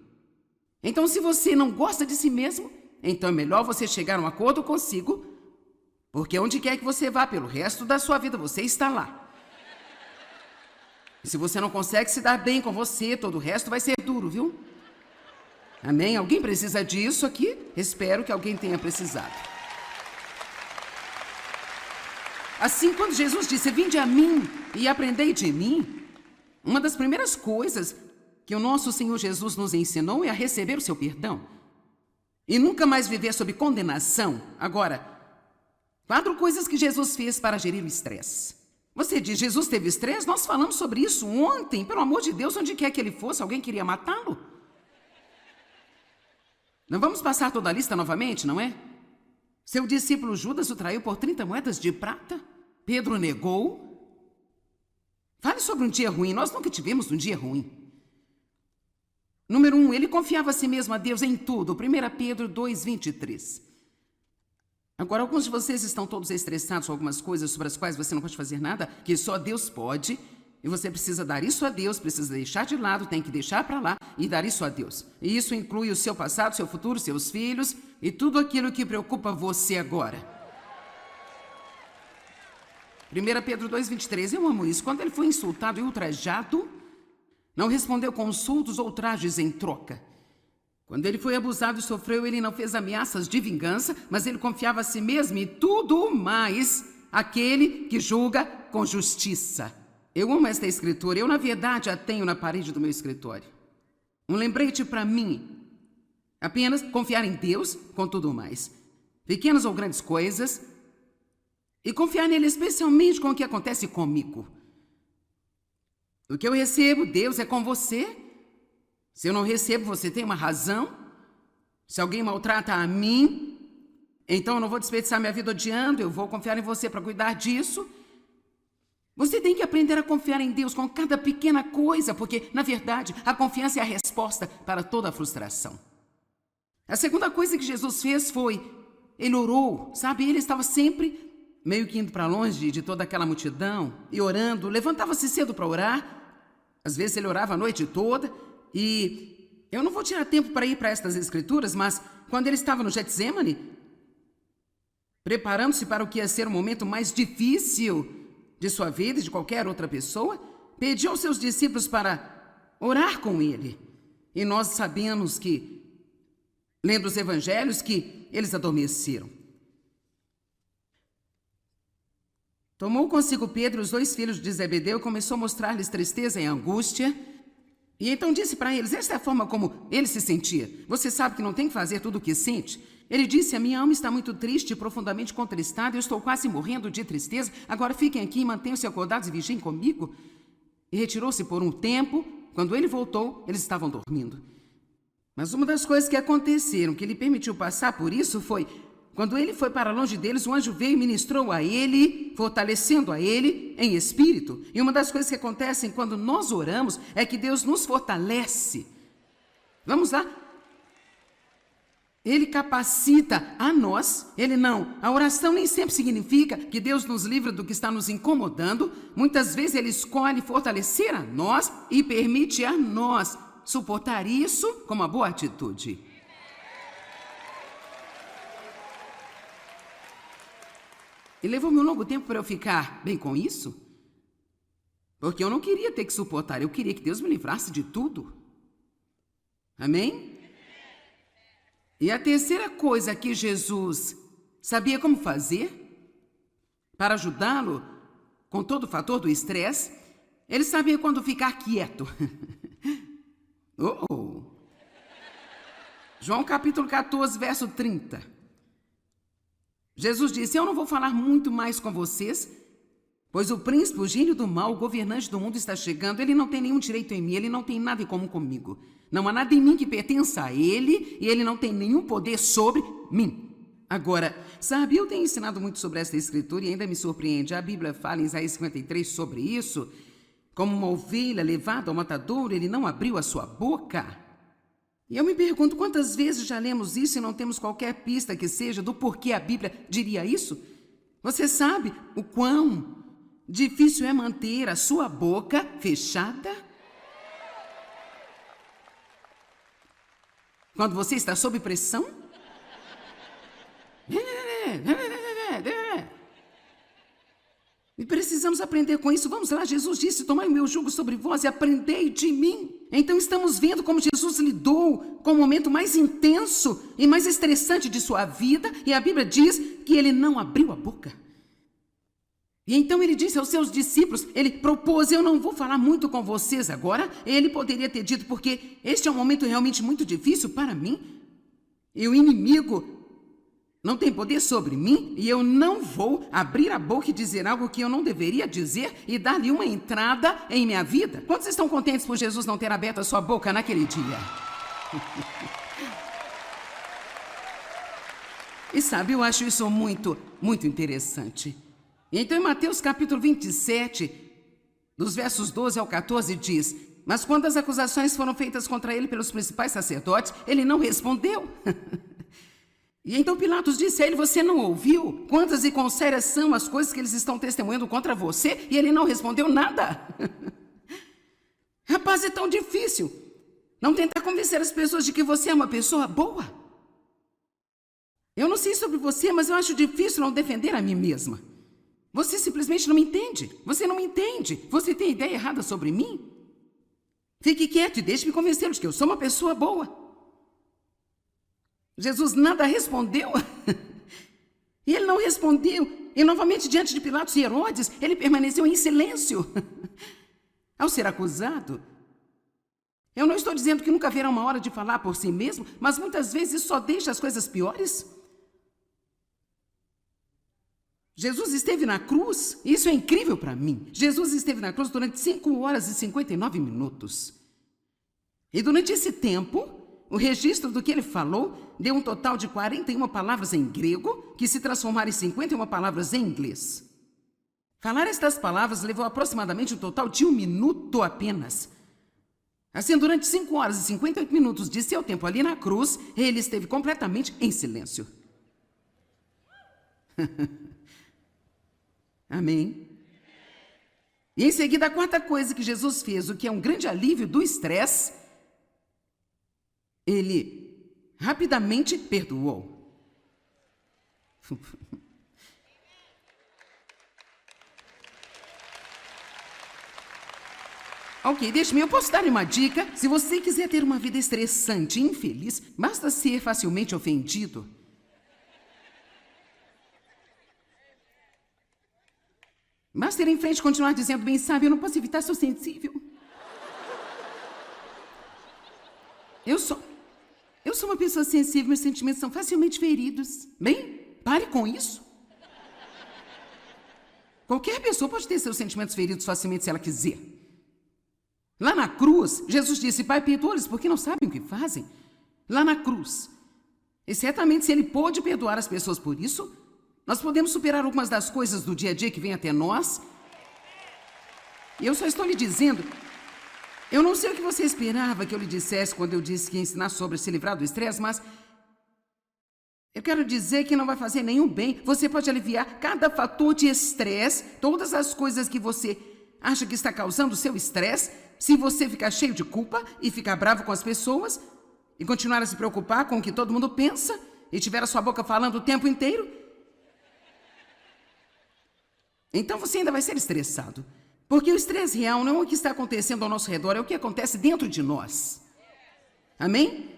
Então, se você não gosta de si mesmo, então é melhor você chegar a um acordo consigo, porque onde quer que você vá pelo resto da sua vida, você está lá. E se você não consegue se dar bem com você, todo o resto vai ser duro, viu? Amém? Alguém precisa disso aqui? Espero que alguém tenha precisado. Assim, quando Jesus disse, vinde a mim e aprendei de mim, uma das primeiras coisas que o nosso Senhor Jesus nos ensinou é a receber o seu perdão. E nunca mais viver sob condenação. Agora, 4 coisas que Jesus fez para gerir o estresse. Você diz, Jesus teve estresse? Nós falamos sobre isso ontem. Pelo amor de Deus, onde quer que ele fosse, alguém queria matá-lo? Não vamos passar toda a lista novamente, não é? Seu discípulo Judas o traiu por 30 moedas de prata. Pedro negou. Fale sobre um dia ruim. Nós nunca tivemos um dia ruim. Número 1, ele confiava a si mesmo a Deus em tudo. 1 Pedro 2:23. Agora, alguns de vocês estão todos estressados com algumas coisas sobre as quais você não pode fazer nada, que só Deus pode, e você precisa dar isso a Deus, precisa deixar de lado, tem que deixar para lá e dar isso a Deus. E isso inclui o seu passado, seu futuro, seus filhos e tudo aquilo que preocupa você agora. 1 Pedro 2:23, eu amo isso. Quando ele foi insultado e ultrajado, não respondeu com insultos ou ultrajes em troca. Quando ele foi abusado e sofreu, ele não fez ameaças de vingança, mas ele confiava a si mesmo e tudo mais aquele que julga com justiça. Eu amo esta escritura. Eu, na verdade, a tenho na parede do meu escritório. Um lembrete para mim. Apenas confiar em Deus com tudo mais. Pequenas ou grandes coisas. E confiar nele especialmente com o que acontece comigo. O que eu recebo, Deus é com você. Se eu não recebo, você tem uma razão. Se alguém maltrata a mim, então eu não vou desperdiçar minha vida odiando, eu vou confiar em você para cuidar disso. Você tem que aprender a confiar em Deus com cada pequena coisa, porque, na verdade, a confiança é a resposta para toda a frustração. A segunda coisa que Jesus fez foi, ele orou, sabe? Ele estava sempre meio que indo para longe de toda aquela multidão e orando, levantava-se cedo para orar. Às vezes ele orava a noite toda e eu não vou tirar tempo para ir para estas escrituras, mas quando ele estava no Getsemane, preparando-se para o que ia ser o momento mais difícil de sua vida e de qualquer outra pessoa, pediu aos seus discípulos para orar com ele. E nós sabemos que, lendo os evangelhos, que eles adormeceram. Tomou consigo Pedro e os 2 filhos de Zebedeu e começou a mostrar-lhes tristeza e angústia. E então disse para eles, esta é a forma como ele se sentia. Você sabe que não tem que fazer tudo o que sente. Ele disse, a minha alma está muito triste e profundamente contristada, eu estou quase morrendo de tristeza, agora fiquem aqui e mantenham-se acordados e vigiem comigo. E retirou-se por um tempo, quando ele voltou, eles estavam dormindo. Mas uma das coisas que aconteceram, que lhe permitiu passar por isso, foi, quando ele foi para longe deles, o anjo veio e ministrou a ele, fortalecendo a ele em espírito. E uma das coisas que acontecem quando nós oramos é que Deus nos fortalece. Vamos lá? Ele capacita a nós, ele não. A oração nem sempre significa que Deus nos livra do que está nos incomodando. Muitas vezes ele escolhe fortalecer a nós e permite a nós suportar isso com uma boa atitude. E levou-me um longo tempo para eu ficar bem com isso. Porque eu não queria ter que suportar, eu queria que Deus me livrasse de tudo. Amém? E a terceira coisa que Jesus sabia como fazer para ajudá-lo com todo o fator do estresse, ele sabia quando ficar quieto. João capítulo 14, verso 30. Jesus disse, eu não vou falar muito mais com vocês, pois o príncipe, o gênio do mal, o governante do mundo está chegando, ele não tem nenhum direito em mim, ele não tem nada em comum comigo. Não há nada em mim que pertença a ele e ele não tem nenhum poder sobre mim. Agora, sabe, eu tenho ensinado muito sobre esta escritura e ainda me surpreende. A Bíblia fala em Isaías 53 sobre isso. Como uma ovelha levada ao matadouro, ele não abriu a sua boca. E eu me pergunto quantas vezes já lemos isso e não temos qualquer pista que seja do porquê a Bíblia diria isso? Você sabe o quão difícil é manter a sua boca fechada? Quando você está sob pressão? E precisamos aprender com isso. Vamos lá, Jesus disse, tomai o meu jugo sobre vós e aprendei de mim. Então estamos vendo como Jesus lidou com o momento mais intenso e mais estressante de sua vida. E a Bíblia diz que ele não abriu a boca. E então ele disse aos seus discípulos, ele propôs, eu não vou falar muito com vocês agora. Ele poderia ter dito, porque este é um momento realmente muito difícil para mim. E o inimigo não tem poder sobre mim e eu não vou abrir a boca e dizer algo que eu não deveria dizer e dar-lhe uma entrada em minha vida. Quantos estão contentes por Jesus não ter aberto a sua boca naquele dia? E sabe, eu acho isso muito, muito interessante. Então, em Mateus capítulo 27, dos versos 12 ao 14, diz, Mas quando as acusações foram feitas contra ele pelos principais sacerdotes, ele não respondeu. E então Pilatos disse a ele: você não ouviu? Quantas e quão sérias são as coisas que eles estão testemunhando contra você? E ele não respondeu nada. Rapaz, é tão difícil não tentar convencer as pessoas de que você é uma pessoa boa. Eu não sei sobre você, mas eu acho difícil não defender a mim mesma. Você simplesmente não me entende. Você não me entende. Você tem ideia errada sobre mim? Fique quieto e deixe-me convencê-lo de que eu sou uma pessoa boa. Jesus nada respondeu. E ele não respondeu. E novamente, diante de Pilatos e Herodes, ele permaneceu em silêncio. Ao ser acusado, eu não estou dizendo que nunca haverá uma hora de falar por si mesmo, mas muitas vezes isso só deixa as coisas piores. Jesus esteve na cruz, e isso é incrível para mim. Jesus esteve na cruz durante 5 horas e 59 minutos. E durante esse tempo, o registro do que ele falou deu um total de 41 palavras em grego, que se transformaram em 51 palavras em inglês. Falar estas palavras levou aproximadamente um total de 1 minuto apenas. Assim, durante 5 horas e 58 minutos de seu tempo ali na cruz, ele esteve completamente em silêncio. Amém? E em seguida, a quarta coisa que Jesus fez, o que é um grande alívio do estresse, ele rapidamente perdoou. Ok, deixe-me, eu posso dar uma dica. Se você quiser ter uma vida estressante e infeliz, basta ser facilmente ofendido. Basta ir em frente e continuar dizendo: bem sabe, eu não posso evitar, sou sensível. Eu sou uma pessoa sensível, meus sentimentos são facilmente feridos. Bem, pare com isso. Qualquer pessoa pode ter seus sentimentos feridos facilmente se ela quiser. Lá na cruz, Jesus disse: Pai, perdoa-lhes porque não sabem o que fazem. Lá na cruz. E certamente se ele pôde perdoar as pessoas por isso, nós podemos superar algumas das coisas do dia a dia que vêm até nós. E eu só estou lhe dizendo, eu não sei o que você esperava que eu lhe dissesse quando eu disse que ia ensinar sobre se livrar do estresse, mas eu quero dizer que não vai fazer nenhum bem. Você pode aliviar cada fator de estresse, todas as coisas que você acha que está causando o seu estresse, se você ficar cheio de culpa e ficar bravo com as pessoas e continuar a se preocupar com o que todo mundo pensa e tiver a sua boca falando o tempo inteiro, então você ainda vai ser estressado. Porque o estresse real não é o que está acontecendo ao nosso redor, é o que acontece dentro de nós. Amém?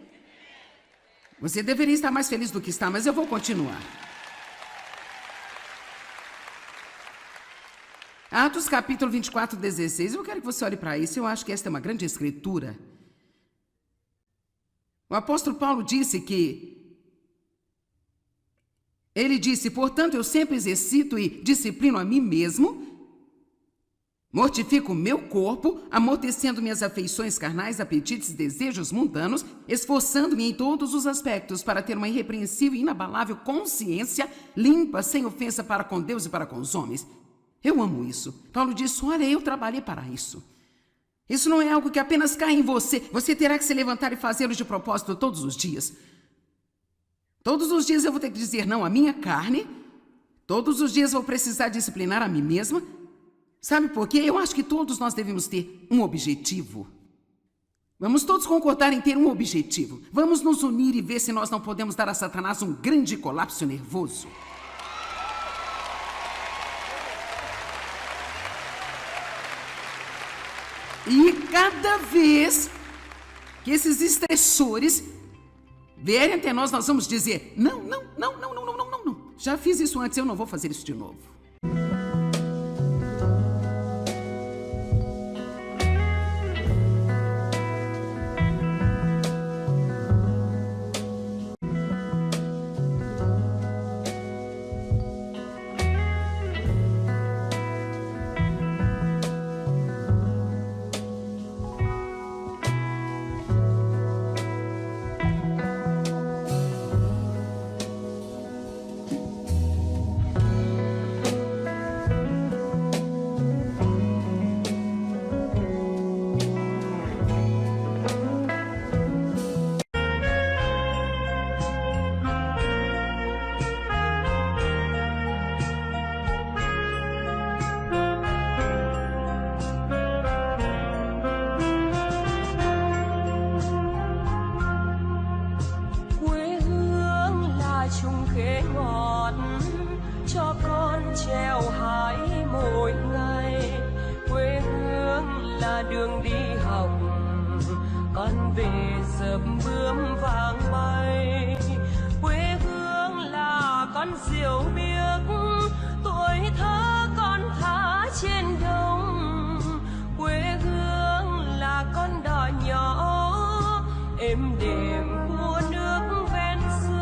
Você deveria estar mais feliz do que está, mas eu vou continuar. Atos capítulo 24, 16. Eu quero que você olhe para isso. Eu acho que esta é uma grande escritura. O apóstolo Paulo disse que... Ele disse: portanto, eu sempre exercito e disciplino a mim mesmo, mortifico o meu corpo, amortecendo minhas afeições carnais, apetites e desejos mundanos, esforçando-me em todos os aspectos para ter uma irrepreensível e inabalável consciência limpa, sem ofensa para com Deus e para com os homens. Eu amo isso. Paulo disse: olha, eu trabalhei para isso. Isso não é algo que apenas cai em você. Você terá que se levantar e fazê-lo de propósito todos os dias. Todos os dias eu vou ter que dizer não à minha carne. Todos os dias eu vou precisar disciplinar a mim mesma. Sabe por quê? Eu acho que todos nós devemos ter um objetivo. Vamos todos concordar em ter um objetivo. Vamos nos unir e ver se nós não podemos dar a Satanás um grande colapso nervoso. E cada vez que esses estressores vierem até nós, nós vamos dizer: não. Já fiz isso antes, eu não vou fazer isso de novo. là đường đi học, con về sớm bướm vàng bay. Quê hương là con diều biếc, tuổi thơ con thả trên đồng. Quê hương là con đò nhỏ êm đềm của nước ven sông.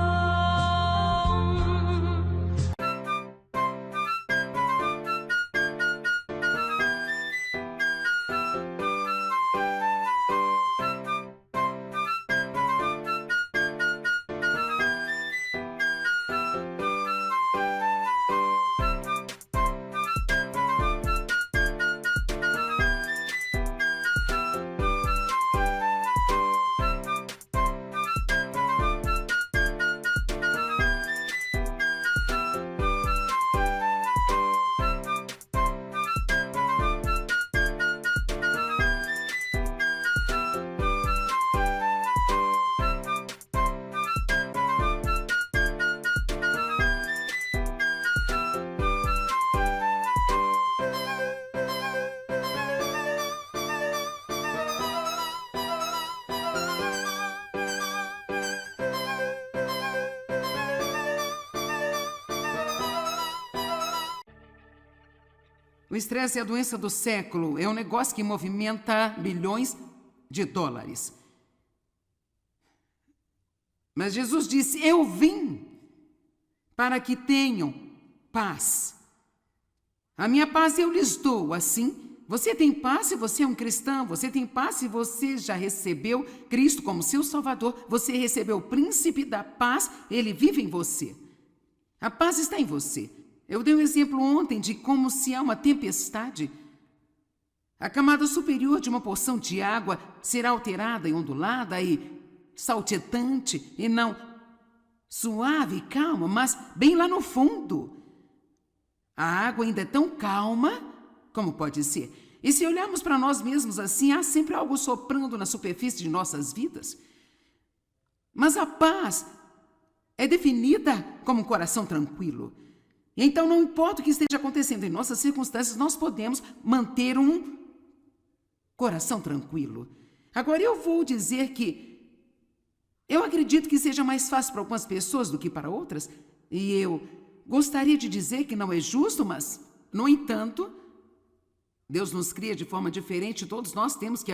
O estresse é a doença do século, é um negócio que movimenta bilhões de dólares. Mas Jesus disse: eu vim para que tenham paz. A minha paz eu lhes dou. Assim, você tem paz se você é um cristão, você tem paz se você já recebeu Cristo como seu Salvador, você recebeu o príncipe da paz, ele vive em você. A paz está em você. Eu dei um exemplo ontem de como, se há uma tempestade, a camada superior de uma porção de água será alterada e ondulada e saltitante, e não suave e calma, mas bem lá no fundo. A água ainda é tão calma como pode ser. E se olharmos para nós mesmos assim, há sempre algo soprando na superfície de nossas vidas. Mas a paz é definida como um coração tranquilo. Então, não importa o que esteja acontecendo em nossas circunstâncias, nós podemos manter um coração tranquilo. Agora, eu vou dizer que eu acredito que seja mais fácil para algumas pessoas do que para outras, e eu gostaria de dizer que não é justo, mas, no entanto, Deus nos cria de forma diferente, todos nós temos que aprender